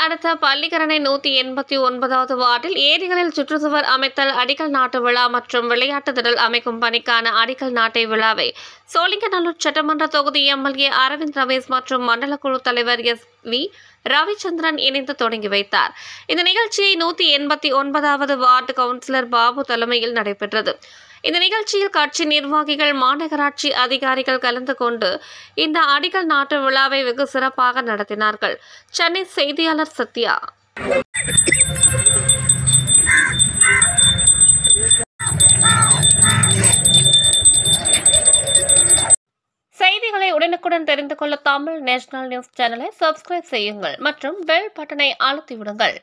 அடுத்த பள்ளிக்கரணை 189வது வார்டில் ஏரிகளில் சுற்றுச்சுவர் அமைத்தல், அடிக்கல் நாட்டு விழா மற்றும் விளையாட்டு திடல் அமைக்கும் பணிக்கான அடிக்கல் நாட்டை விழாவை சோழிங்கநல்லூர் சட்டமன்ற தொகுதி எம்எல்ஏ அரவிந்த் ரமேஷ் மற்றும் மண்டல குழு தலைவர் SV ரவிச்சந்திரன் இணைந்து தொடங்கி வைத்தார். இந்த நிகழ்ச்சியை 189வது வார்டு கவுன்சிலர் பாபு தலைமையில் நடைபெற்றது. இந்த நிகழ்ச்சியில் கட்சி நிர்வாகிகள், மாநகராட்சி அதிகாரிகள் கலந்து கொண்டு இந்த அடிக்கல் நாட்டு விழாவை வெகு சிறப்பாக நடத்தினார்கள். சென்னை செய்தியாளர் சத்யா. செய்திகளை உடனுக்குடன் தெரிந்து கொள்ள தமிழ் நேஷனல் நியூஸ் சேனலை சப்ஸ்கிரைப் செய்யுங்கள் மற்றும் பெல் பட்டனை அழுத்தி விடுங்கள்.